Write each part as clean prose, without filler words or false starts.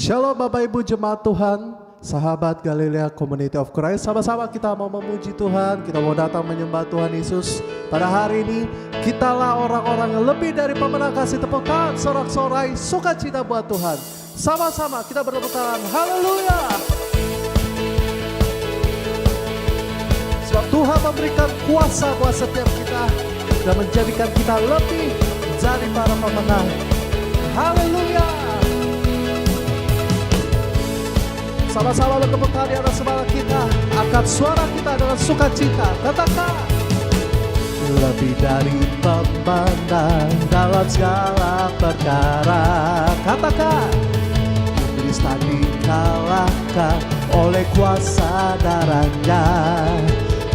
Shalom Bapak Ibu Jemaat Tuhan, sahabat Galilea Community of Christ. Sama-sama kita mau memuji Tuhan, kita mau datang menyembah Tuhan Yesus. Pada hari ini, kitalah orang-orang yang lebih dari pemenang. Kasih tepuk tangan, sorak-sorai, sukacita buat Tuhan. Sama-sama kita bertepuk tangan, haleluya. Sebab Tuhan memberikan kuasa buat setiap kita dan menjadikan kita lebih dari para pemenang. Haleluya. Sama-sama bertepuk tangan di atas kepala kita. Angkat suara kita dengan sukacita. Katakan, lebih dari pemenang dalam segala perkara. Katakan, iblis tak dikalahkan oleh kuasa darahnya.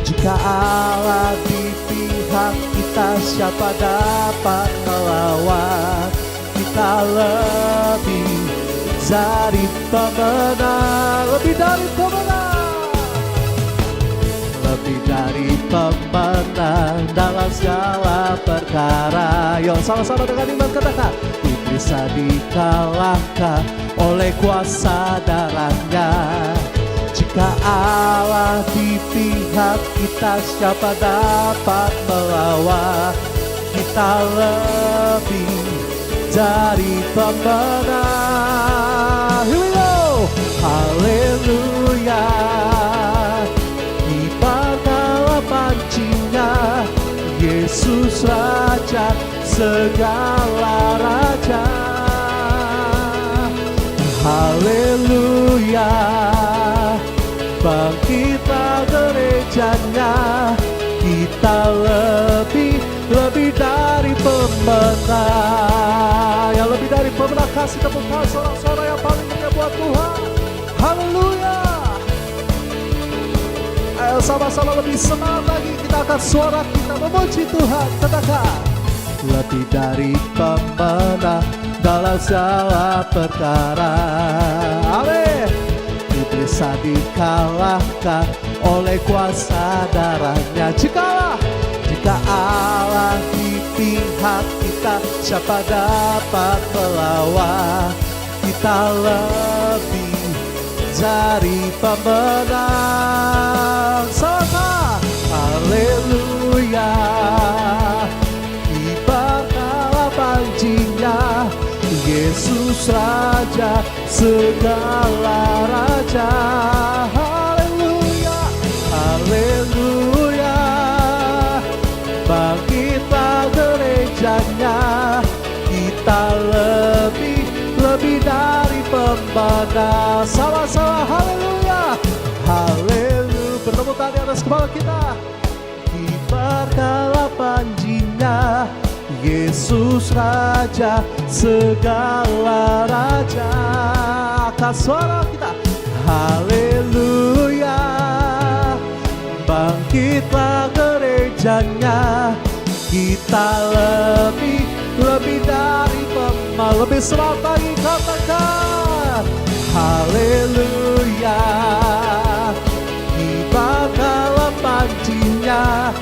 Jika Allah di pihak kita, siapa dapat melawan? Kita lebih dari pemenang, lebih dari pemenang, lebih dari pemenang dalam segala perkara. Yo, sama-sama dengan iman katakan, iblis bisa dikalahkan oleh kuasa darahnya. Jika Allah di pihak kita, siapa dapat melawan? Kita lebih dari pemenang. Here we go. Haleluya. Dibanggalah pancinya, Yesus Raja segala raja. Haleluya. Bangkitlah gerejanya, kita lebih dari pemenang. Yang lebih dari pemenang, kasih tepuk tangan sorak-sorai yang paling mulia buat Tuhan. Haleluya. Ayo sama-sama lebih semangat lagi, kita akan suara kita memuji Tuhan. Katakan, lebih dari pemenang dalam segala perkara. Amin. Iblis tak dikalahkan oleh kuasa darahnya. Jika Allah di pihak kita, siapa dapat melawan? Kita lebih dari pemenang. Sama, haleluya. Dibanggalah pancinya, Yesus Raja segala raja. Haleluya, haleluya. Bangkitlah gerejanya, kita lebih dari pemenang. Sama-sama haleluya, haleluya. Bertepuk tangan di atas kepala kita. Dibanggalah pancinya, Yesus Raja segala raja. Angkat suara kita, haleluya. Bangkitlah gerejanya, kita lebih dari pemenang. Lebih semangat lagi, katakan haleluya. Dibanggalah pancinya,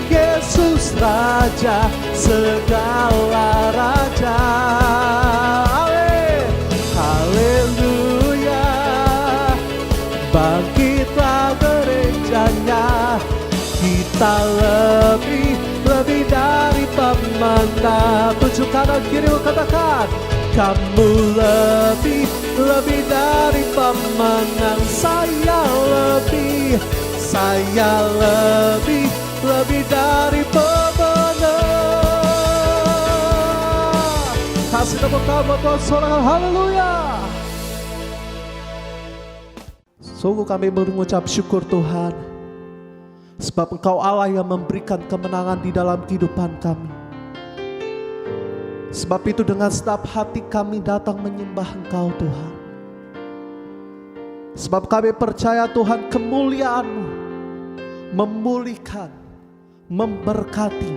Yesus Raja segala raja. Amin. Haleluya. Bangkitlah gerejanya, kita lebih dari pemenang. Tujuh kanan kiri katakan, kamu lebih dari pemenang. Saya lebih dari pemenang. Kasih tepuk tangan buat Tuhan, sorakan haleluya. Sungguh kami mengucap syukur Tuhan, sebab Engkau Allah yang memberikan kemenangan di dalam kehidupan kami. Sebab itu dengan segenap hati kami datang menyembah Engkau Tuhan. Sebab kami percaya Tuhan, kemuliaan-Mu memulihkan, memberkati,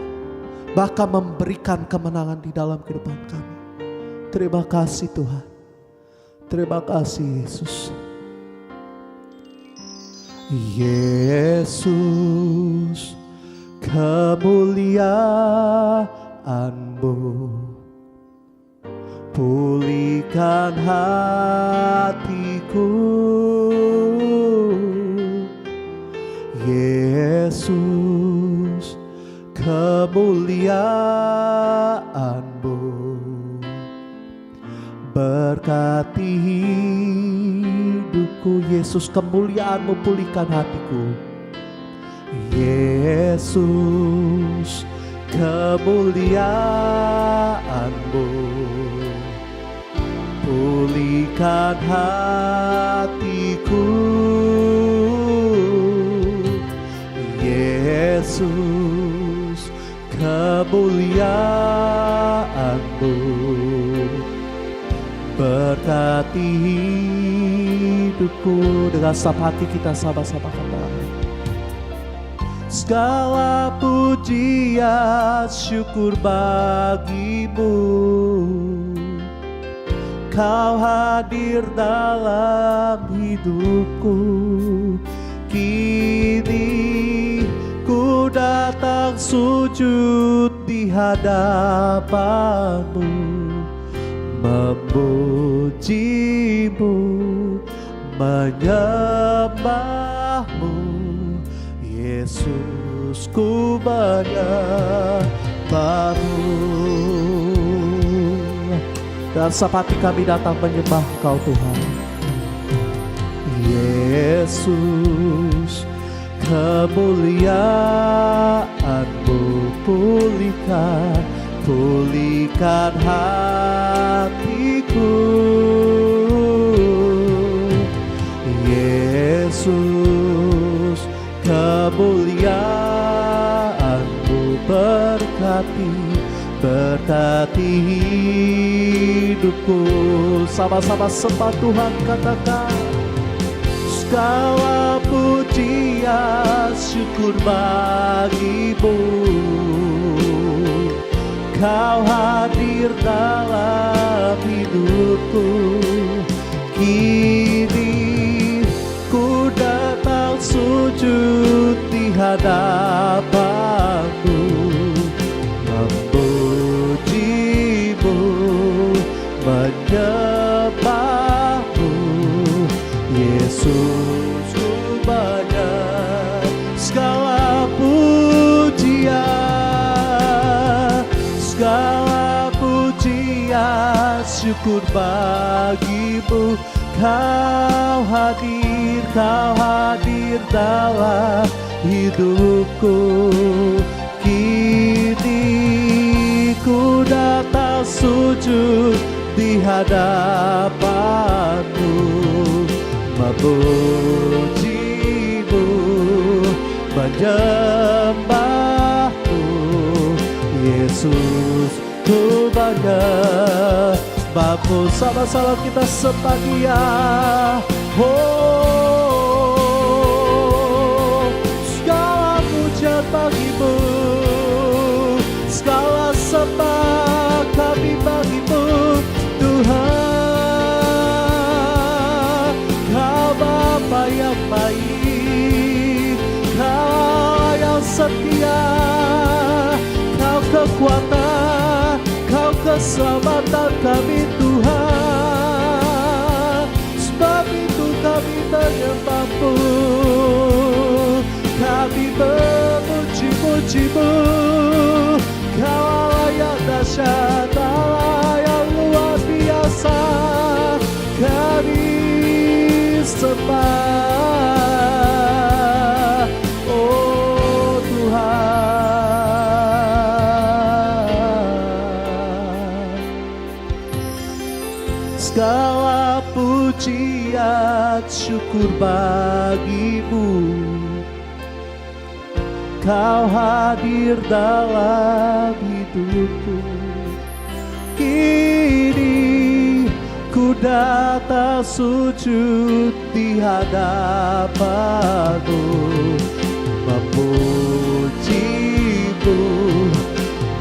bahkan memberikan kemenangan di dalam kehidupan kami. Terima kasih Tuhan. Terima kasih Yesus. Yesus, kemuliaan-Mu pulihkan hati berkati hidupku. Yesus, kemuliaan-Mu pulihkan hatiku. Yesus, kemuliaan-Mu pulihkan hatiku. Yesus, kemuliaan-Mu berkati hidupku. Dengan setiap hati kita sama-sama katakan, segala pujian syukur bagi-Mu. Kau hadir dalam hidupku. Kini ku datang sujud di hadapan-Mu, memuji-Mu, menyembah-Mu. Yesus, ku menyembah-Mu. Dan sepati kami datang menyembah Kau Tuhan. Yesus, kemuliaan-Mu pulihkan hatiku. Yesus, kemuliaan-Mu berkati hidupku. Sama-sama sembah Tuhan, katakan, segala pujian syukur bagi-Mu. Kau hadir dalam hidupku. Kini ku datang sujud di hadapan-Mu, memuji-Mu, menyembah-Mu. Yesus, ku menyembah. Segala pujian syukur bagi-Mu. Kau hadir dalam hidupku. Kini ku datang sujud di hadapan-Mu, memuji-Mu, menyembah-Mu. Yesus, ku menyembah-Mu. Sama-sama kita sembah Dia. Oh, segala pujian bagi-Mu, segala sembah kami bagi-Mu, Tuhan. Kau Bapa yang baik, Kau yang setia, Kau kekuatan, Kau keselamatan kami, Tuhan. Sebab itu kami menyembah-Mu, kami memuji-muji-Mu. Kau Allah yang dahsyat, Allah yang luar biasa, kami sembah, oh Tuhan. Segala pujian syukur bagi-Mu. Kau hadir dalam hidupku. Kini ku datang sujud di hadapan-Mu, memuji-Mu,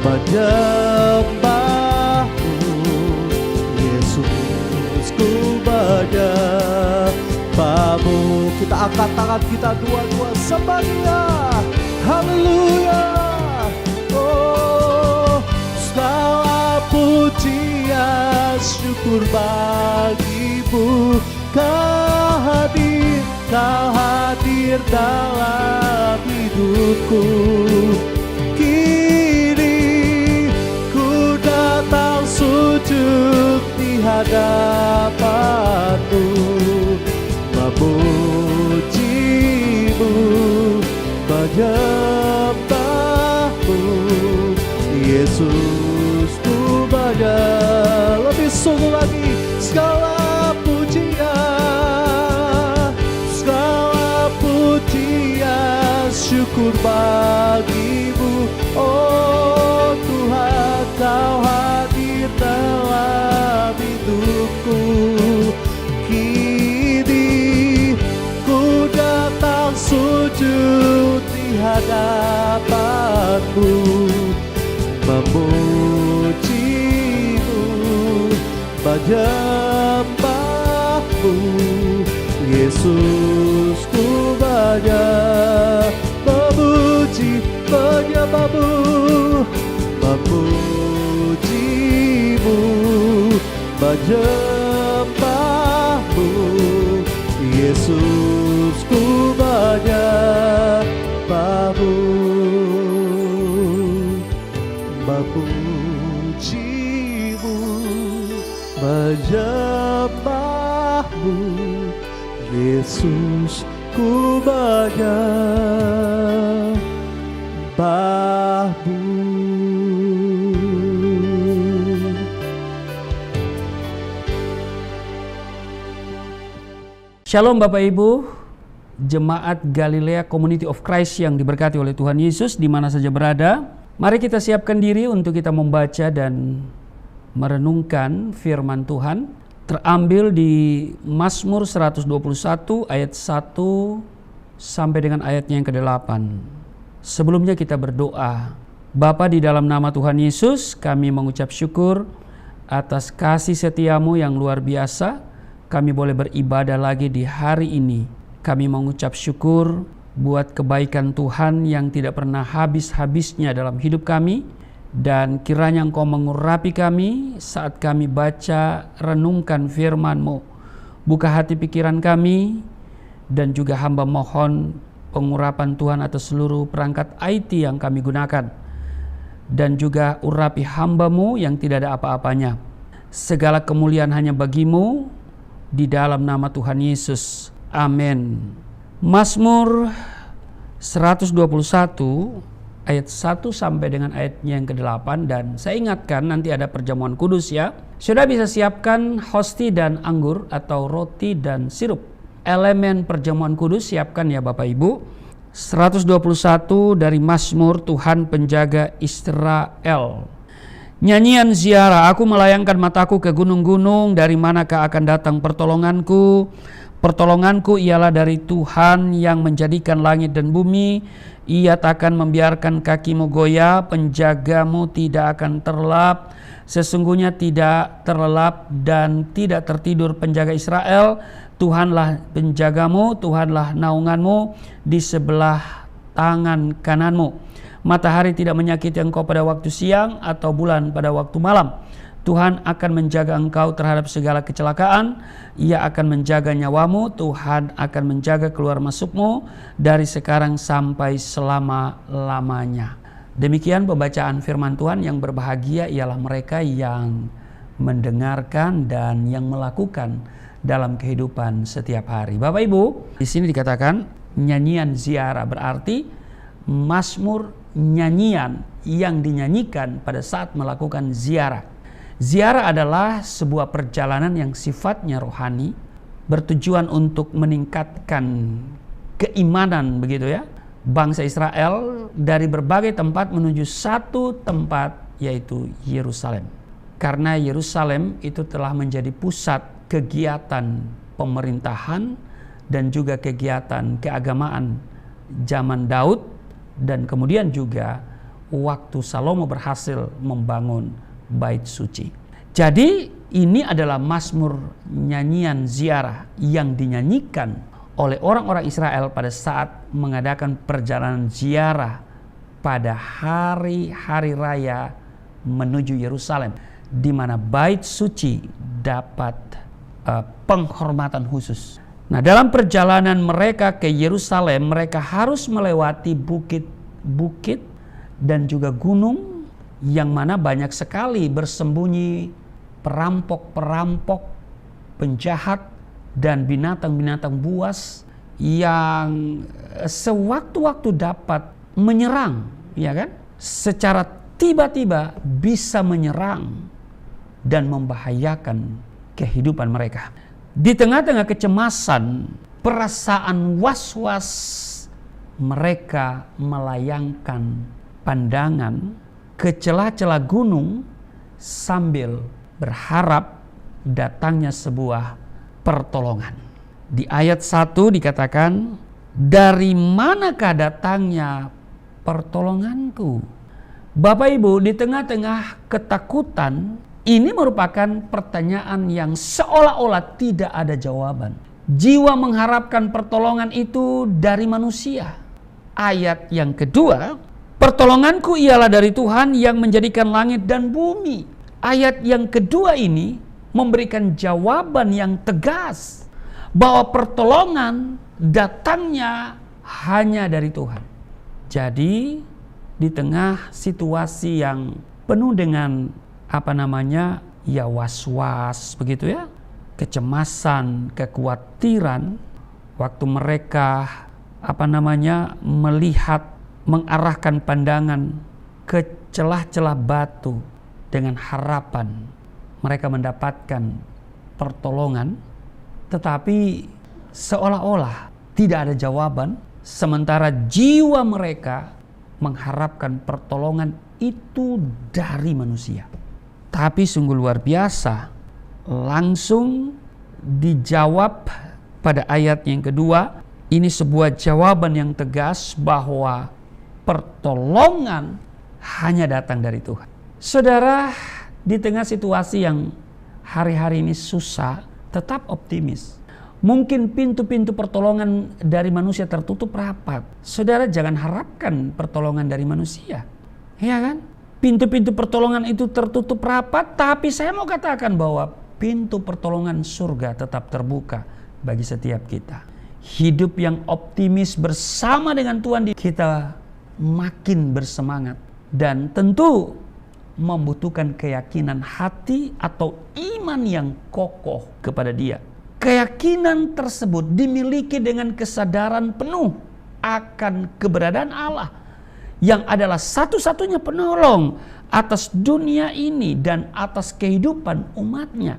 menyembah-Mu. Yesus, ku menyembah-Mu. Kita angkat tangan kita dua-dua sembah Dia. Haleluya. Oh, segala pujian syukur bagi-Mu. Kau hadir dalam hidupku. Kini ku datang sujud di hadapanmu, memujimu, menyembahmu. Yesus ku banyak, lebih sungguh lagi segala pujian, segala pujian, syukur bagimu. Oh Tuhan, Kau hadir dalam hidupku. Kini ku datang sujud di hadapanmu, memujimu, menyembahmu. Yesus ku banyak memuji, menyembahmu, memujimu, menyembahmu. Yesus ku banyak memujimu, menyembahmu. Yesus ku banyak menyembahmu. Shalom Bapak Ibu, Jemaat Galilea Community of Christ yang diberkati oleh Tuhan Yesus di mana saja berada. Mari kita siapkan diri untuk kita membaca dan merenungkan firman Tuhan. Terambil di Mazmur 121 ayat 1 sampai dengan ayatnya yang ke-8. Sebelumnya kita berdoa. Bapa, di dalam nama Tuhan Yesus, kami mengucap syukur atas kasih setiamu yang luar biasa. Kami boleh beribadah lagi di hari ini. Kami mengucap syukur buat kebaikan Tuhan yang tidak pernah habis-habisnya dalam hidup kami. Dan kiranya Engkau mengurapi kami saat kami baca, renungkan firman-Mu. Buka hati pikiran kami, dan juga hamba mohon pengurapan Tuhan atas seluruh perangkat IT yang kami gunakan. Dan juga urapi hamba-Mu yang tidak ada apa-apanya. Segala kemuliaan hanya bagi-Mu, di dalam nama Tuhan Yesus. Amin. Mazmur 121 ayat 1 sampai dengan ayatnya yang ke-8. Dan saya ingatkan nanti ada perjamuan kudus ya. Sudah bisa siapkan hosti dan anggur atau roti dan sirup. Elemen perjamuan kudus siapkan ya Bapak Ibu. 121 dari Mazmur Tuhan Penjaga Israel. Nyanyian ziarah, aku melayangkan mataku ke gunung-gunung, dari manakah akan datang pertolonganku? Pertolonganku ialah dari Tuhan yang menjadikan langit dan bumi. Ia takkan membiarkan kakimu goyah, penjagamu tidak akan terlelap. Sesungguhnya tidak terlelap dan tidak tertidur penjaga Israel. Tuhanlah penjagamu, Tuhanlah naunganmu di sebelah tangan kananmu. Matahari tidak menyakiti engkau pada waktu siang atau bulan pada waktu malam. Tuhan akan menjaga engkau terhadap segala kecelakaan. Ia akan menjaga nyawamu. Tuhan akan menjaga keluar masukmu dari sekarang sampai selama-lamanya. Demikian pembacaan firman Tuhan. Yang berbahagia ialah mereka yang mendengarkan dan yang melakukan dalam kehidupan setiap hari. Bapak Ibu, di sini dikatakan nyanyian ziarah, berarti mazmur nyanyian yang dinyanyikan pada saat melakukan ziarah. Ziarah adalah sebuah perjalanan yang sifatnya rohani, bertujuan untuk meningkatkan keimanan begitu ya. Bangsa Israel dari berbagai tempat menuju satu tempat, yaitu Yerusalem. Karena Yerusalem itu telah menjadi pusat kegiatan pemerintahan dan juga kegiatan keagamaan zaman Daud. Dan kemudian juga waktu Salomo berhasil membangun bait suci. Jadi ini adalah mazmur nyanyian ziarah yang dinyanyikan oleh orang-orang Israel pada saat mengadakan perjalanan ziarah pada hari-hari raya menuju Yerusalem, di mana bait suci dapat penghormatan khusus. Nah, dalam perjalanan mereka ke Yerusalem, mereka harus melewati bukit-bukit dan juga gunung yang mana banyak sekali bersembunyi perampok-perampok, penjahat, dan binatang-binatang buas yang sewaktu-waktu dapat menyerang, ya kan? Secara tiba-tiba bisa menyerang dan membahayakan kehidupan mereka. Di tengah-tengah kecemasan, perasaan was-was, mereka melayangkan pandangan ke celah-celah gunung sambil berharap datangnya sebuah pertolongan. Di ayat 1 dikatakan, dari manakah datangnya pertolonganku? Bapak Ibu, di tengah-tengah ketakutan, ini merupakan pertanyaan yang seolah-olah tidak ada jawaban. Jiwa mengharapkan pertolongan itu dari manusia. Ayat yang kedua, pertolonganku ialah dari Tuhan yang menjadikan langit dan bumi. Ayat yang kedua ini memberikan jawaban yang tegas bahwa pertolongan datangnya hanya dari Tuhan. Jadi di tengah situasi yang penuh dengan was-was begitu ya, kecemasan, kekhawatiran, waktu mereka melihat, mengarahkan pandangan ke celah-celah batu dengan harapan mereka mendapatkan pertolongan, tetapi seolah-olah tidak ada jawaban, sementara jiwa mereka mengharapkan pertolongan itu dari manusia. Tapi sungguh luar biasa, langsung dijawab pada ayat yang kedua. Ini sebuah jawaban yang tegas bahwa pertolongan hanya datang dari Tuhan. Saudara, di tengah situasi yang hari-hari ini susah, tetap optimis. Mungkin pintu-pintu pertolongan dari manusia tertutup rapat. Saudara, jangan harapkan pertolongan dari manusia. Ya kan? Pintu-pintu pertolongan itu tertutup rapat, tapi saya mau katakan bahwa pintu pertolongan surga tetap terbuka bagi setiap kita. Hidup yang optimis bersama dengan Tuhan, kita makin bersemangat dan tentu membutuhkan keyakinan hati atau iman yang kokoh kepada Dia. Keyakinan tersebut dimiliki dengan kesadaran penuh akan keberadaan Allah yang adalah satu-satunya penolong atas dunia ini dan atas kehidupan umatnya.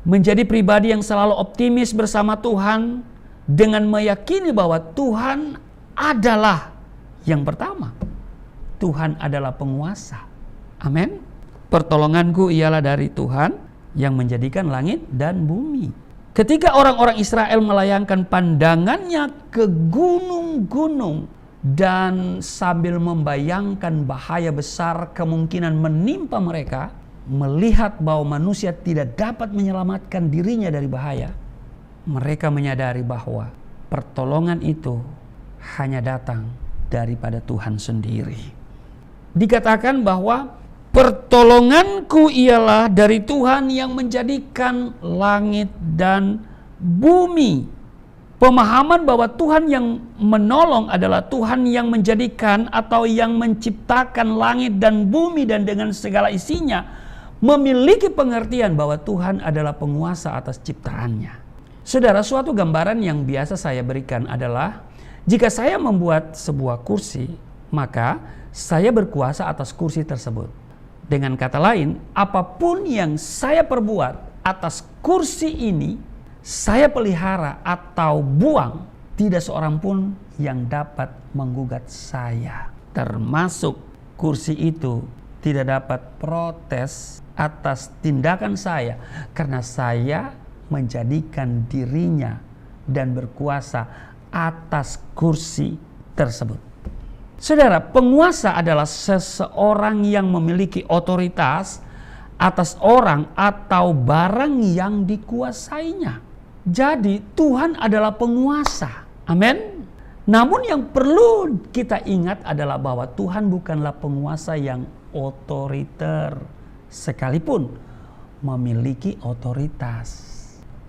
Menjadi pribadi yang selalu optimis bersama Tuhan dengan meyakini bahwa Tuhan adalah yang pertama. Tuhan adalah penguasa. Amin. Pertolonganku ialah dari Tuhan yang menjadikan langit dan bumi. Ketika orang-orang Israel melayangkan pandangannya ke gunung-gunung dan sambil membayangkan bahaya besar kemungkinan menimpa mereka, melihat bahwa manusia tidak dapat menyelamatkan dirinya dari bahaya, mereka menyadari bahwa pertolongan itu hanya datang daripada Tuhan sendiri. Dikatakan bahwa pertolonganku ialah dari Tuhan yang menjadikan langit dan bumi. Pemahaman bahwa Tuhan yang menolong adalah Tuhan yang menjadikan atau yang menciptakan langit dan bumi dan dengan segala isinya, memiliki pengertian bahwa Tuhan adalah penguasa atas ciptaannya. Saudara, suatu gambaran yang biasa saya berikan adalah jika saya membuat sebuah kursi, maka saya berkuasa atas kursi tersebut. Dengan kata lain, apapun yang saya perbuat atas kursi ini, saya pelihara atau buang, tidak seorang pun yang dapat menggugat saya. Termasuk kursi itu tidak dapat protes atas tindakan saya, karena saya menjadikan dirinya dan berkuasa atas kursi tersebut. Saudara, penguasa adalah seseorang yang memiliki otoritas atas orang atau barang yang dikuasainya. Jadi Tuhan adalah penguasa. Amin. Namun yang perlu kita ingat adalah bahwa Tuhan bukanlah penguasa yang otoriter, sekalipun memiliki otoritas.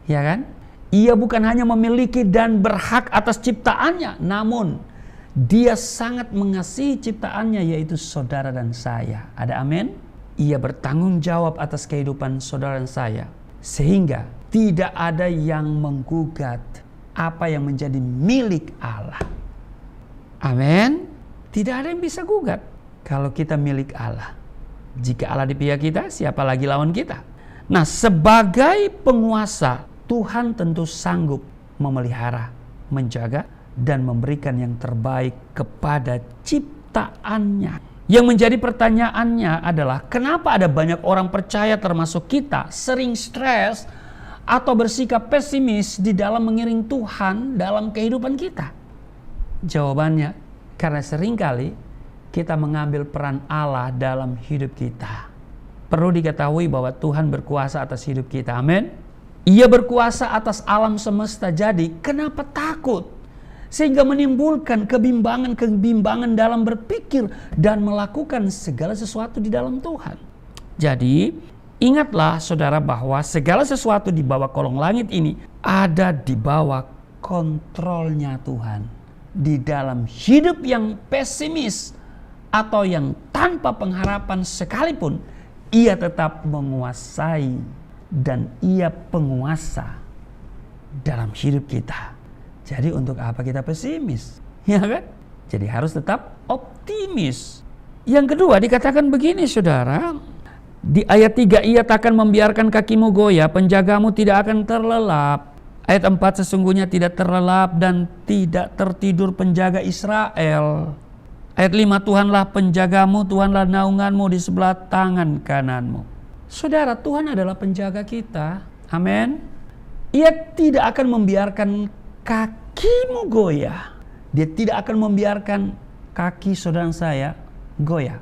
Ya kan? Ia bukan hanya memiliki dan berhak atas ciptaannya, namun Dia sangat mengasihi ciptaannya, yaitu saudara dan saya. Ada amin? Ia bertanggung jawab atas kehidupan saudara dan saya. Sehingga tidak ada yang menggugat apa yang menjadi milik Allah. Amin. Tidak ada yang bisa gugat kalau kita milik Allah. Jika Allah di pihak kita, siapa lagi lawan kita? Nah, sebagai penguasa, Tuhan tentu sanggup memelihara, menjaga, dan memberikan yang terbaik kepada ciptaannya. Yang menjadi pertanyaannya adalah, kenapa ada banyak orang percaya termasuk kita sering stres atau bersikap pesimis di dalam mengiring Tuhan dalam kehidupan kita? Jawabannya, karena seringkali kita mengambil peran Allah dalam hidup kita. Perlu diketahui bahwa Tuhan berkuasa atas hidup kita. Amin. Ia berkuasa atas alam semesta. Jadi kenapa takut? Sehingga menimbulkan kebimbangan dalam berpikir dan melakukan segala sesuatu di dalam Tuhan. Jadi ingatlah saudara bahwa segala sesuatu di bawah kolong langit ini ada di bawah kontrolnya Tuhan. Di dalam hidup yang pesimis atau yang tanpa pengharapan sekalipun, ia tetap menguasai dan ia penguasa dalam hidup kita. Jadi untuk apa kita pesimis? Ya kan? Jadi harus tetap optimis. Yang kedua dikatakan begini saudara. Di ayat 3, ia takkan membiarkan kakimu goyah, penjagamu tidak akan terlelap. Ayat 4, sesungguhnya tidak terlelap dan tidak tertidur penjaga Israel. Ayat 5, Tuhanlah penjagamu, Tuhanlah naunganmu di sebelah tangan kananmu. Saudara, Tuhan adalah penjaga kita. Amin. Ia tidak akan membiarkan kakimu goyah. Dia tidak akan membiarkan kaki saudara saya goyah.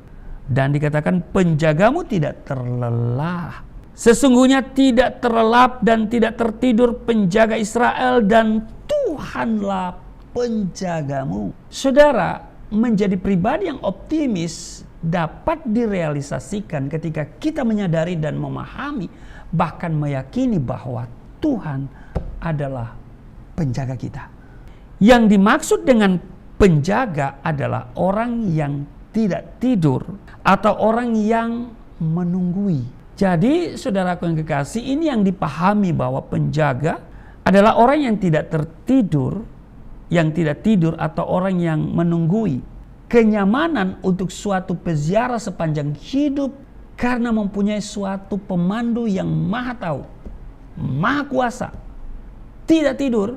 Dan dikatakan penjagamu tidak terlelap. Sesungguhnya tidak terlelap dan tidak tertidur penjaga Israel, dan Tuhanlah penjagamu. Saudara, menjadi pribadi yang optimis dapat direalisasikan ketika kita menyadari dan memahami, bahkan meyakini bahwa Tuhan adalah penjaga kita. Yang dimaksud dengan penjaga adalah orang yang tidak tidur atau orang yang menunggui. Jadi saudaraku yang kekasih, ini yang dipahami bahwa penjaga adalah orang yang tidak tertidur, yang tidak tidur atau orang yang menunggui. Kenyamanan untuk suatu peziarah sepanjang hidup karena mempunyai suatu pemandu yang maha tahu, maha kuasa, tidak tidur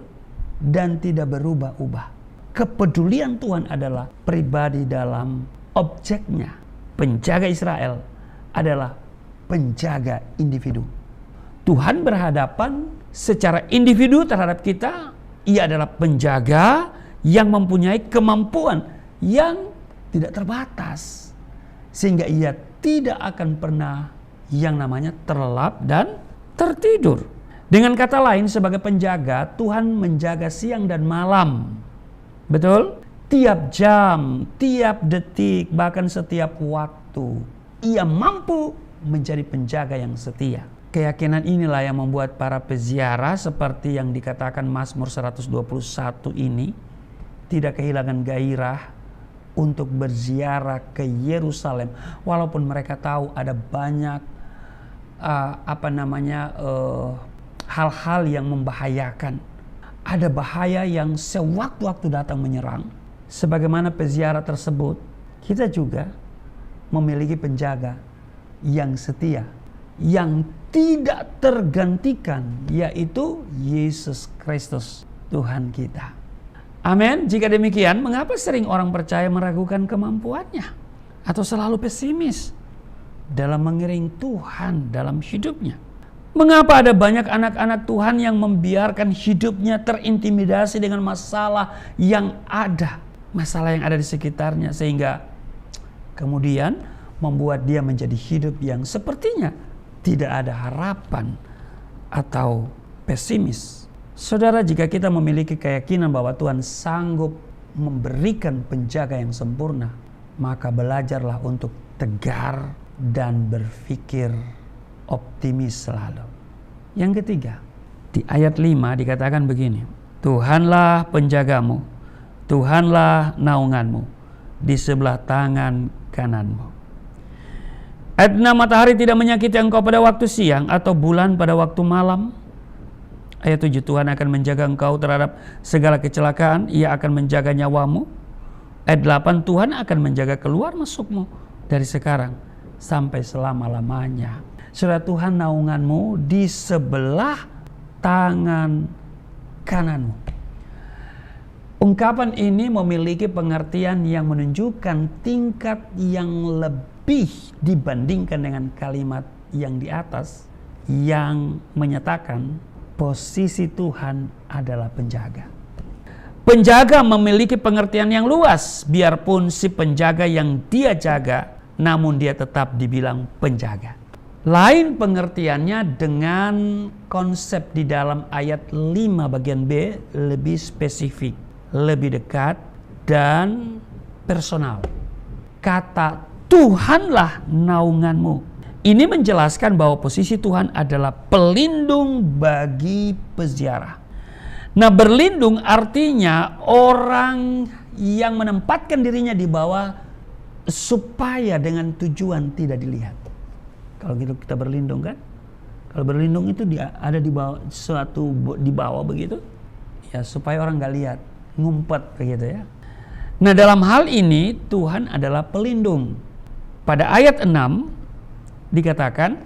dan tidak berubah-ubah. Kepedulian Tuhan adalah pribadi dalam objeknya. Penjaga Israel adalah penjaga individu. Tuhan berhadapan secara individu terhadap kita. Ia adalah penjaga yang mempunyai kemampuan yang tidak terbatas. Sehingga ia tidak akan pernah yang namanya terlelap dan tertidur. Dengan kata lain, sebagai penjaga, Tuhan menjaga siang dan malam. Betul? Tiap jam, tiap detik, bahkan setiap waktu. Ia mampu menjadi penjaga yang setia. Keyakinan inilah yang membuat para peziarah seperti yang dikatakan Mazmur 121 ini tidak kehilangan gairah untuk berziarah ke Yerusalem, walaupun mereka tahu ada banyak hal-hal yang membahayakan. Ada bahaya yang sewaktu-waktu datang menyerang. Sebagaimana peziarah tersebut, kita juga memiliki penjaga yang setia, yang tidak tergantikan, yaitu Yesus Kristus, Tuhan kita. Amin. Jika demikian, mengapa sering orang percaya meragukan kemampuannya atau selalu pesimis dalam mengiring Tuhan dalam hidupnya? Mengapa ada banyak anak-anak Tuhan yang membiarkan hidupnya terintimidasi dengan masalah yang ada di sekitarnya, sehingga kemudian membuat dia menjadi hidup yang sepertinya tidak ada harapan atau pesimis. Saudara, jika kita memiliki keyakinan bahwa Tuhan sanggup memberikan penjaga yang sempurna, maka belajarlah untuk tegar dan berpikir optimis selalu. Yang ketiga, di ayat 5 dikatakan begini, Tuhanlah penjagamu, Tuhanlah naunganmu di sebelah tangan kananmu. Ayat 6, matahari tidak menyakiti engkau pada waktu siang atau bulan pada waktu malam. Ayat 7, Tuhan akan menjaga engkau terhadap segala kecelakaan, Ia akan menjaga nyawamu. Ayat 8, Tuhan akan menjaga keluar masukmu dari sekarang sampai selama-lamanya. Saudara, Tuhan naunganmu di sebelah tangan kananmu. Ungkapan ini memiliki pengertian yang menunjukkan tingkat yang lebih dibandingkan dengan kalimat yang di atas, yang menyatakan posisi Tuhan adalah penjaga. Penjaga memiliki pengertian yang luas, biarpun si penjaga yang dia jaga, namun dia tetap dibilang penjaga. Lain pengertiannya dengan konsep di dalam ayat 5 bagian B, lebih spesifik, lebih dekat, dan personal. Kata Tuhanlah naunganmu. Ini menjelaskan bahwa posisi Tuhan adalah pelindung bagi peziarah. Nah, berlindung artinya orang yang menempatkan dirinya di bawah supaya dengan tujuan tidak dilihat. Kalau gitu kita berlindung kan? Kalau berlindung itu dia ada di bawah suatu di bawah begitu, ya supaya orang nggak lihat, ngumpet begitu ya. Nah, dalam hal ini Tuhan adalah pelindung. Pada ayat 6 dikatakan,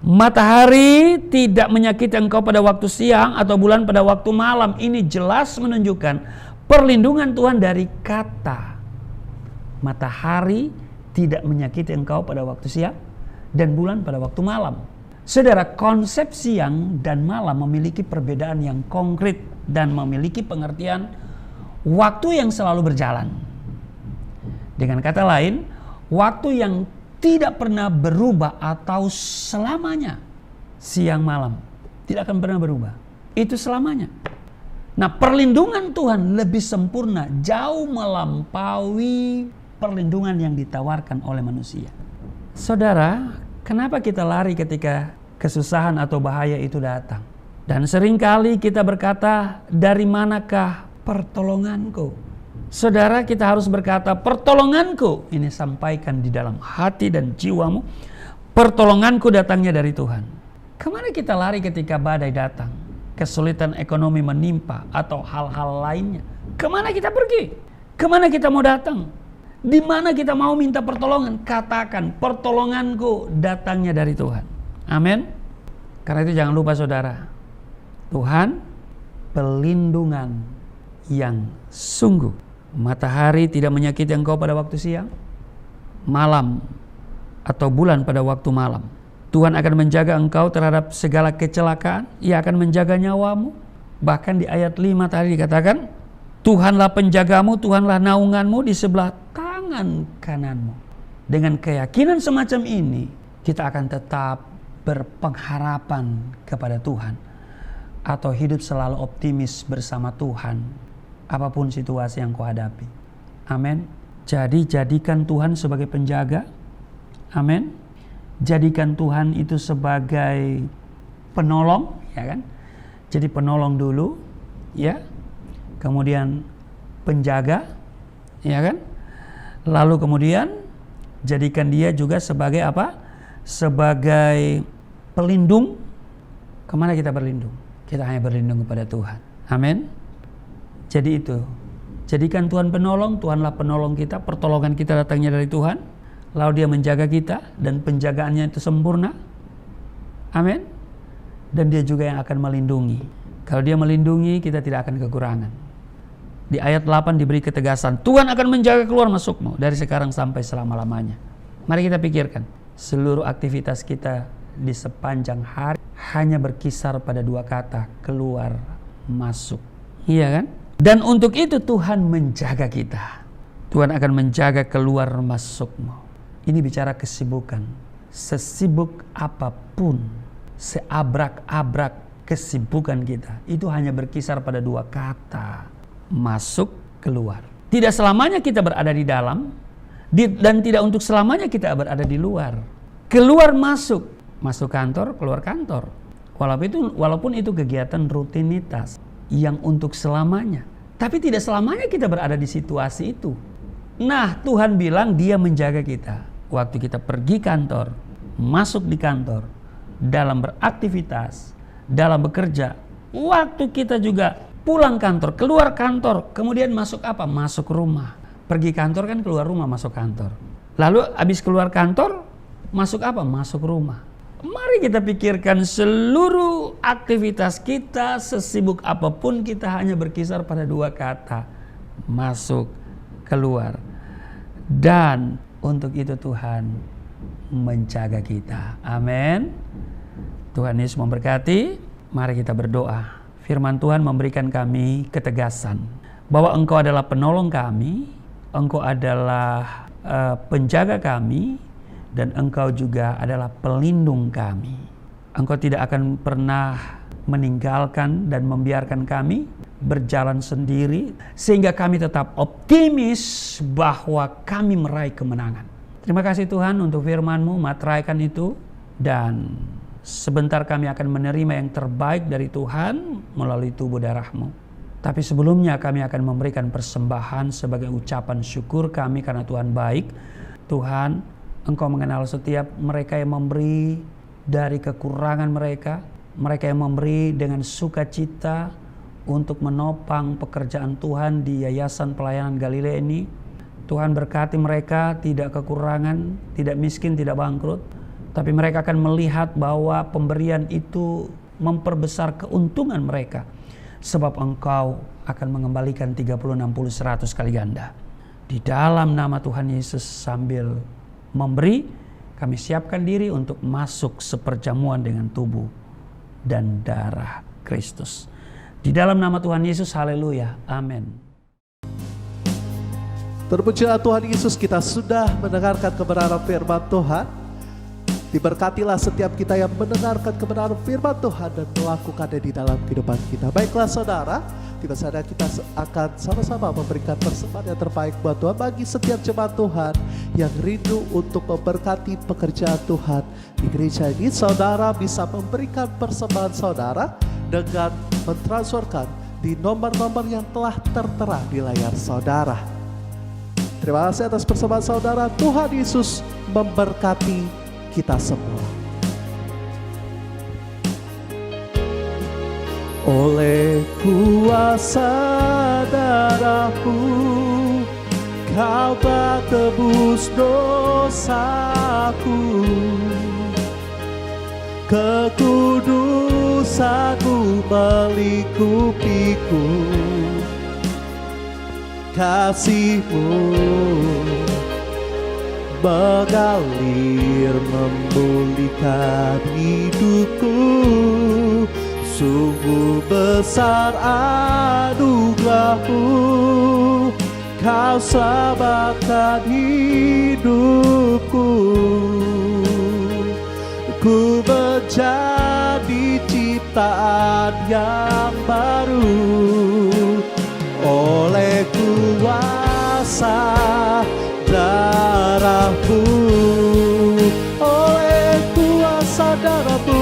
matahari tidak menyakiti engkau pada waktu siang atau bulan pada waktu malam. Ini jelas menunjukkan perlindungan Tuhan dari kata matahari tidak menyakiti engkau pada waktu siang dan bulan pada waktu malam. Saudara, konsep siang dan malam memiliki perbedaan yang konkret dan memiliki pengertian waktu yang selalu berjalan. Dengan kata lain, waktu yang tidak pernah berubah atau selamanya. Siang malam tidak akan pernah berubah. Itu selamanya. Nah, perlindungan Tuhan lebih sempurna, jauh melampaui perlindungan yang ditawarkan oleh manusia. Saudara, kenapa kita lari ketika kesusahan atau bahaya itu datang? Dan seringkali kita berkata, dari manakah pertolonganku? Saudara, kita harus berkata, pertolonganku, ini sampaikan di dalam hati dan jiwamu, pertolonganku datangnya dari Tuhan. Kemana kita lari ketika badai datang, kesulitan ekonomi menimpa, atau hal-hal lainnya? Kemana kita pergi? Kemana kita mau datang? Di mana kita mau minta pertolongan? Katakan, pertolonganku datangnya dari Tuhan. Amin. Karena itu jangan lupa saudara, Tuhan pelindungan yang sungguh. Matahari tidak menyakiti engkau pada waktu siang, malam atau bulan pada waktu malam. Tuhan akan menjaga engkau terhadap segala kecelakaan. Ia akan menjaga nyawamu. Bahkan di ayat 5 tadi dikatakan, Tuhanlah penjagamu, Tuhanlah naunganmu di sebelah tangan kananmu. Dengan keyakinan semacam ini, kita akan tetap berpengharapan kepada Tuhan, atau hidup selalu optimis bersama Tuhan apapun situasi yang kau hadapi. Amin. Jadi jadikan Tuhan sebagai penjaga. Amin. Jadikan Tuhan itu sebagai penolong, ya kan? Jadi penolong dulu, ya. Kemudian penjaga, ya kan? Lalu kemudian jadikan dia juga sebagai apa? Sebagai pelindung. Kemana kita berlindung? Kita hanya berlindung kepada Tuhan. Amin. Jadi itu, jadikan Tuhan penolong, Tuhanlah penolong kita, pertolongan kita datangnya dari Tuhan, lalu Dia menjaga kita dan penjagaannya itu sempurna. Amin. Dan Dia juga yang akan melindungi. Kalau Dia melindungi, kita tidak akan kekurangan. Di ayat 8 diberi ketegasan, Tuhan akan menjaga keluar masukmu dari sekarang sampai selama-lamanya. Mari kita pikirkan, seluruh aktivitas kita di sepanjang hari hanya berkisar pada dua kata, keluar masuk. Iya kan? Dan untuk itu Tuhan menjaga kita. Tuhan akan menjaga keluar masukmu. Ini bicara kesibukan. Sesibuk apapun, seabrak-abrak kesibukan kita, itu hanya berkisar pada dua kata, masuk, keluar. Tidak selamanya kita berada di dalam, dan tidak untuk selamanya kita berada di luar. Keluar masuk, masuk kantor, keluar kantor. Walaupun itu kegiatan rutinitas yang untuk selamanya. Tapi tidak selamanya kita berada di situasi itu. Nah, Tuhan bilang Dia menjaga kita. Waktu kita pergi kantor, masuk di kantor, dalam beraktivitas, dalam bekerja, waktu kita juga pulang kantor, keluar kantor, kemudian masuk apa? Masuk rumah. Pergi kantor kan keluar rumah, masuk kantor. Lalu habis keluar kantor, masuk apa? Masuk rumah. Mari kita pikirkan seluruh aktivitas kita, sesibuk apapun kita hanya berkisar pada 2 kata. Masuk, keluar. Dan untuk itu Tuhan menjaga kita. Amin. Tuhan Yesus memberkati. Mari kita berdoa. Firman Tuhan memberikan kami ketegasan bahwa Engkau adalah penolong kami, Engkau adalah penjaga kami, dan Engkau juga adalah pelindung kami. Engkau tidak akan pernah meninggalkan dan membiarkan kami berjalan sendiri, sehingga kami tetap optimis bahwa kami meraih kemenangan. Terima kasih Tuhan untuk firman-Mu, materaikan itu, dan sebentar kami akan menerima yang terbaik dari Tuhan melalui tubuh darah-Mu. Tapi sebelumnya kami akan memberikan persembahan sebagai ucapan syukur kami karena Tuhan baik. Tuhan, Engkau mengenal setiap mereka yang memberi dari kekurangan mereka, mereka yang memberi dengan sukacita untuk menopang pekerjaan Tuhan di Yayasan Pelayanan Galilea ini. Tuhan berkati mereka, tidak kekurangan, tidak miskin, tidak bangkrut, tapi mereka akan melihat bahwa pemberian itu memperbesar keuntungan mereka, sebab Engkau akan mengembalikan 30, 60, 100 kali ganda. Di dalam nama Tuhan Yesus, sambil memberi, kami siapkan diri untuk masuk seperjamuan dengan tubuh dan darah Kristus. Di dalam nama Tuhan Yesus, haleluya, amin. Terpujilah Tuhan Yesus, kita sudah mendengarkan kebenaran firman Tuhan. Diberkatilah setiap kita yang mendengarkan kebenaran firman Tuhan dan melakukannya di dalam kehidupan kita. Baiklah saudara, tiba saatnya kita akan sama-sama memberikan persembahan yang terbaik buat Tuhan bagi setiap jemaat Tuhan yang rindu untuk memberkati pekerjaan Tuhan di gereja ini. Saudara bisa memberikan persembahan saudara dengan mentransferkan di nomor-nomor yang telah tertera di layar saudara. Terima kasih atas persembahan saudara. Tuhan Yesus memberkati kita semua. Oleh kuasa darah-Mu, Kau telah tebus dosaku, kekudusan-Mu melingkupiku, kasih-Mu mengalir memulihkan hidupku. Sungguh besar anugerah-Mu, Kau selamatkan hidupku. Ku menjadi ciptaan yang baru oleh kuasa darah-Mu, oleh kuasa darah-Mu,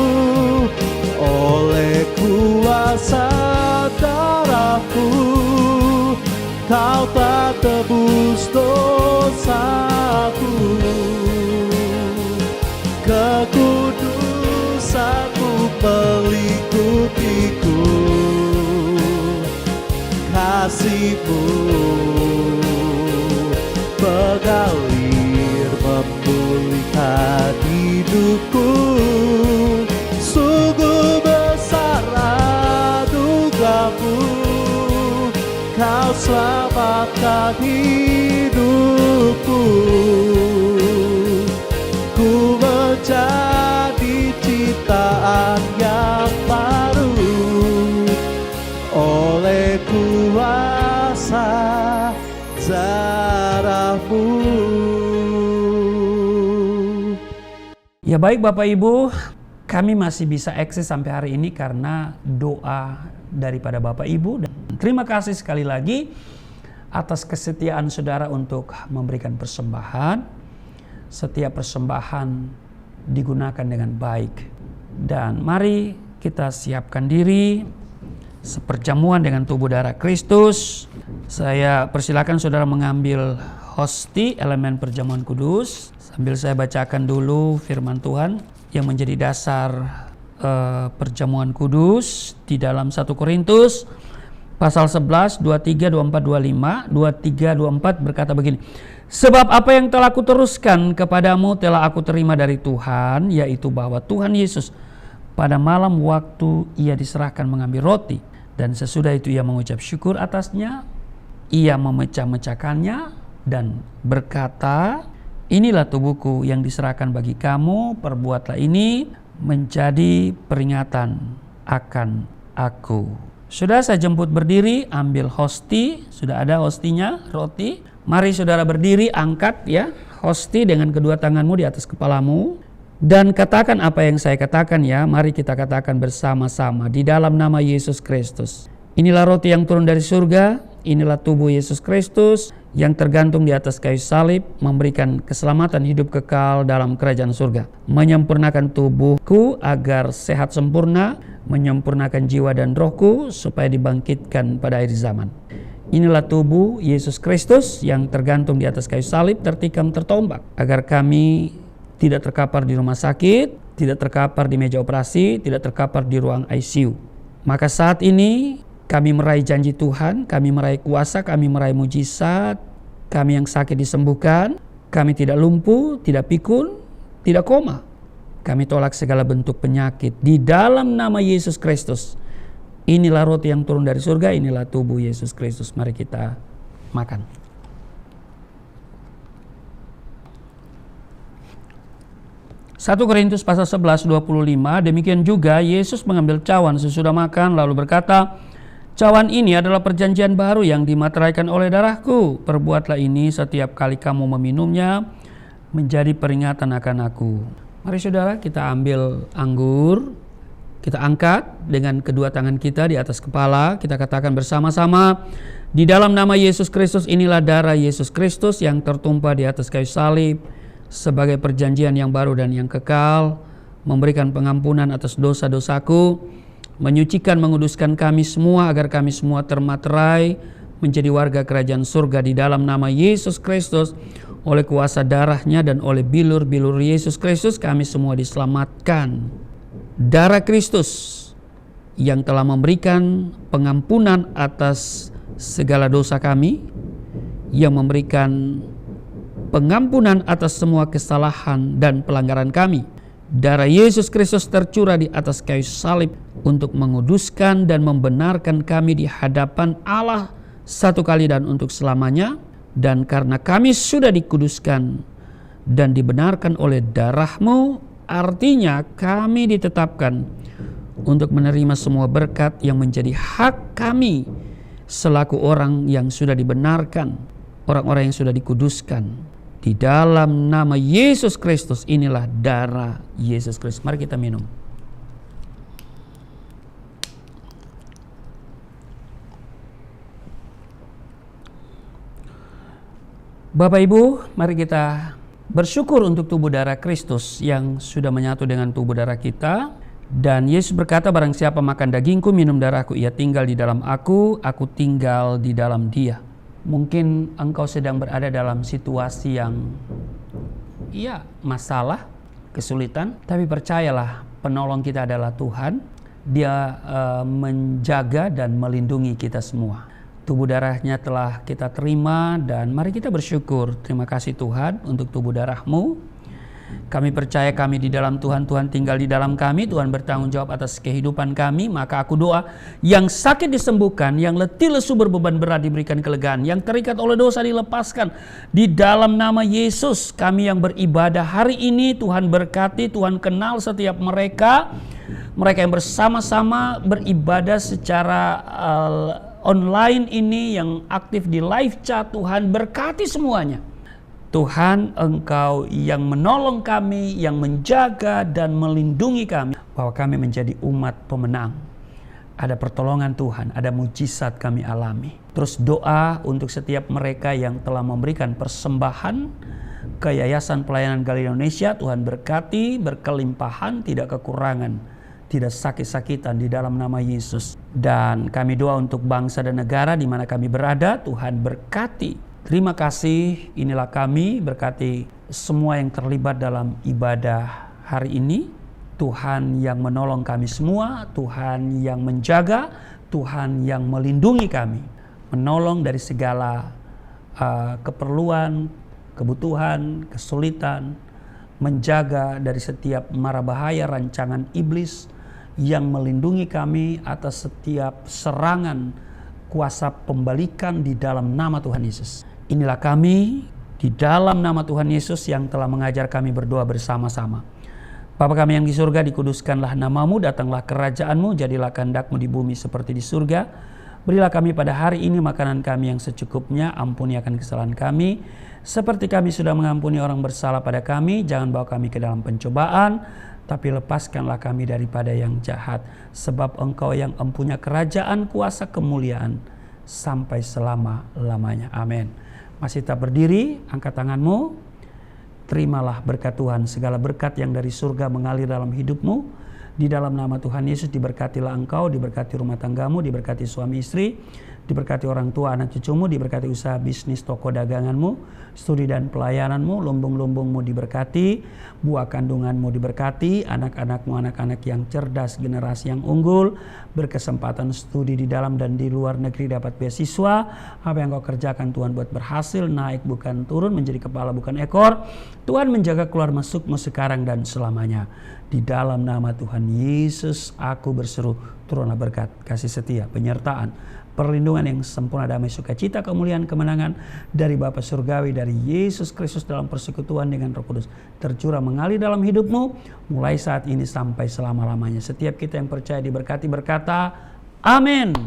oleh kuasa darah-Mu, Kau telah tebus dosaku, kekudusan-Mu melingkupiku, kasih-Mu mengalir memulihkan hidupku. Sungguh besar anugerah-Mu, Kau selamatkan hidupku. Ku menjadi ciptaan yang baru oleh kuasa darah-Mu. Ya baik Bapak Ibu, kami masih bisa eksis sampai hari ini karena doa daripada Bapak Ibu. Dan terima kasih sekali lagi atas kesetiaan saudara untuk memberikan persembahan. Setiap persembahan digunakan dengan baik. Dan mari kita siapkan diri seperjamuan dengan tubuh darah Kristus. Saya persilakan saudara mengambil hosti elemen perjamuan kudus. Sambil saya bacakan dulu firman Tuhan yang menjadi dasar perjamuan kudus di dalam 1 Korintus pasal 11, 23, 24, 25, 23, 24 berkata begini. Sebab apa yang telah kuteruskan kepadamu telah aku terima dari Tuhan, yaitu bahwa Tuhan Yesus pada malam waktu ia diserahkan mengambil roti, dan sesudah itu ia mengucap syukur atasnya, ia memecah-mecahkannya dan berkata, inilah tubuhku yang diserahkan bagi kamu, perbuatlah ini menjadi peringatan akan aku. Sudah saya jemput berdiri, ambil hosti, sudah ada hostinya, roti. Mari saudara berdiri, angkat ya hosti dengan kedua tanganmu di atas kepalamu. Dan katakan apa yang saya katakan ya, mari kita katakan bersama-sama di dalam nama Yesus Kristus. Inilah roti yang turun dari surga, inilah tubuh Yesus Kristus yang tergantung di atas kayu salib, memberikan keselamatan hidup kekal dalam kerajaan surga. Menyempurnakan tubuhku agar sehat sempurna, menyempurnakan jiwa dan rohku supaya dibangkitkan pada akhir zaman. Inilah tubuh Yesus Kristus yang tergantung di atas kayu salib, tertikam, tertombak, agar kami tidak terkapar di rumah sakit, tidak terkapar di meja operasi, tidak terkapar di ruang ICU. Maka saat ini kami meraih janji Tuhan, kami meraih kuasa, kami meraih mujizat, kami yang sakit disembuhkan, kami tidak lumpuh, tidak pikun, tidak koma. Kami tolak segala bentuk penyakit di dalam nama Yesus Kristus. Inilah roti yang turun dari surga, inilah tubuh Yesus Kristus. Mari kita makan. Satu Korintus pasal 11, 25, demikian juga Yesus mengambil cawan sesudah makan lalu berkata, cawan ini adalah perjanjian baru yang dimateraikan oleh darahku. Perbuatlah ini setiap kali kamu meminumnya menjadi peringatan akan aku. Mari saudara kita ambil anggur, kita angkat dengan kedua tangan kita di atas kepala, kita katakan bersama-sama, di dalam nama Yesus Kristus inilah darah Yesus Kristus yang tertumpah di atas kayu salib sebagai perjanjian yang baru dan yang kekal, memberikan pengampunan atas dosa-dosaku, menyucikan, menguduskan kami semua agar kami semua termaterai menjadi warga kerajaan surga di dalam nama Yesus Kristus. Oleh kuasa darahnya dan oleh bilur-bilur Yesus Kristus kami semua diselamatkan. Darah Kristus yang telah memberikan pengampunan atas segala dosa kami, yang memberikan pengampunan atas semua kesalahan dan pelanggaran kami. Darah Yesus Kristus tercurah di atas kayu salib untuk menguduskan dan membenarkan kami di hadapan Allah satu kali dan untuk selamanya. Dan karena kami sudah dikuduskan dan dibenarkan oleh darah-Mu, artinya kami ditetapkan untuk menerima semua berkat yang menjadi hak kami selaku orang yang sudah dibenarkan, orang-orang yang sudah dikuduskan. Di dalam nama Yesus Kristus inilah darah Yesus Kristus. Mari kita minum. Bapak Ibu, mari kita bersyukur untuk tubuh darah Kristus yang sudah menyatu dengan tubuh darah kita. Dan Yesus berkata, barang siapa makan dagingku, minum darahku, ia tinggal di dalam aku tinggal di dalam dia. Mungkin engkau sedang berada dalam situasi yang masalah, kesulitan, tapi percayalah penolong kita adalah Tuhan. Dia menjaga dan melindungi kita semua. Tubuh darahnya telah kita terima dan mari kita bersyukur. Terima kasih Tuhan untuk tubuh darah-Mu. Kami percaya kami di dalam Tuhan, Tuhan tinggal di dalam kami, Tuhan bertanggung jawab atas kehidupan kami. Maka aku doa, yang sakit disembuhkan, yang letih lesu berbeban berat diberikan kelegaan, yang terikat oleh dosa dilepaskan. Di dalam nama Yesus, kami yang beribadah hari ini, Tuhan berkati, Tuhan kenal setiap mereka yang bersama-sama beribadah secara online ini, yang aktif di live chat. Tuhan berkati semuanya. Tuhan, Engkau yang menolong kami, yang menjaga dan melindungi kami, bahwa kami menjadi umat pemenang. Ada pertolongan Tuhan, ada mujizat kami alami. Terus doa untuk setiap mereka yang telah memberikan persembahan ke Yayasan Pelayanan Galilea Indonesia. Tuhan berkati, berkelimpahan, tidak kekurangan, tidak sakit-sakitan di dalam nama Yesus. Dan kami doa untuk bangsa dan negara di mana kami berada. Tuhan berkati Terima kasih, inilah kami, berkati semua yang terlibat dalam ibadah hari ini. Tuhan yang menolong kami semua, Tuhan yang menjaga, Tuhan yang melindungi kami, menolong dari segala keperluan, kebutuhan, kesulitan, menjaga dari setiap mara bahaya rancangan iblis yang melindungi kami atas setiap serangan kuasa pembalikan di dalam nama Tuhan Yesus. Inilah kami di dalam nama Tuhan Yesus yang telah mengajar kami berdoa bersama-sama. Bapa kami yang di surga, dikuduskanlah namamu, datanglah kerajaanmu, jadilah kehendak-mu di bumi seperti di surga. Berilah kami pada hari ini makanan kami yang secukupnya, ampuni akan kesalahan kami, seperti kami sudah mengampuni orang bersalah pada kami. Jangan bawa kami ke dalam pencobaan, tapi lepaskanlah kami daripada yang jahat. Sebab Engkau yang empunya kerajaan, kuasa, kemuliaan, sampai selama-lamanya. Amin. Masih tak berdiri, angkat tanganmu. Terimalah berkat Tuhan, segala berkat yang dari surga mengalir dalam hidupmu. Di dalam nama Tuhan Yesus diberkatilah engkau, diberkati rumah tanggamu, diberkati suami istri, diberkati orang tua anak cucumu, diberkati usaha bisnis toko daganganmu, studi dan pelayananmu, lumbung-lumbungmu diberkati, buah kandunganmu diberkati, anak-anakmu anak-anak yang cerdas, generasi yang unggul, berkesempatan studi di dalam dan di luar negeri, dapat beasiswa. Apa yang kau kerjakan Tuhan buat berhasil, naik bukan turun, menjadi kepala bukan ekor. Tuhan menjaga keluar masukmu sekarang dan selamanya. Di dalam nama Tuhan Yesus aku berseru, turunlah berkat, kasih setia, penyertaan, perlindungan yang sempurna, damai, sukacita, kemuliaan, kemenangan dari Bapa Surgawi, dari Yesus Kristus dalam persekutuan dengan Roh Kudus tercurah mengalir dalam hidupmu mulai saat ini sampai selama-lamanya. Setiap kita yang percaya diberkati berkata amin.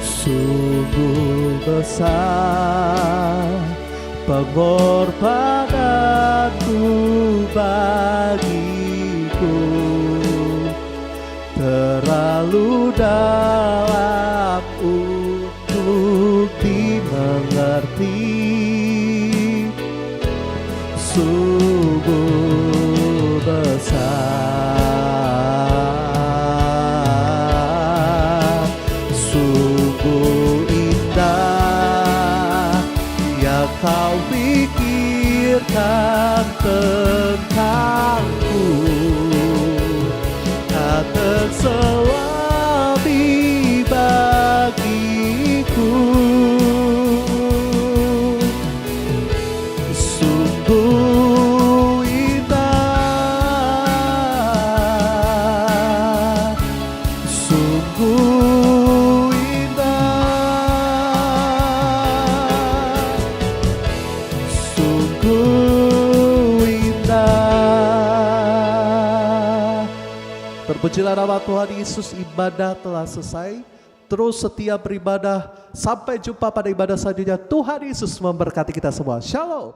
Sungguh besar pengorbananmu bagiku, terlalu dalam untuk dimengerti. Sungguh besar, sungguh indah yang kau pikirkan tentangku, akan selami bagiku. Sungguh indah, sungguh indah, sungguh indah. Terpujilah nama Tuhan Yesus, ibadah telah selesai. Terus setia beribadah. Sampai jumpa pada ibadah selanjutnya. Tuhan Yesus memberkati kita semua. Shalom.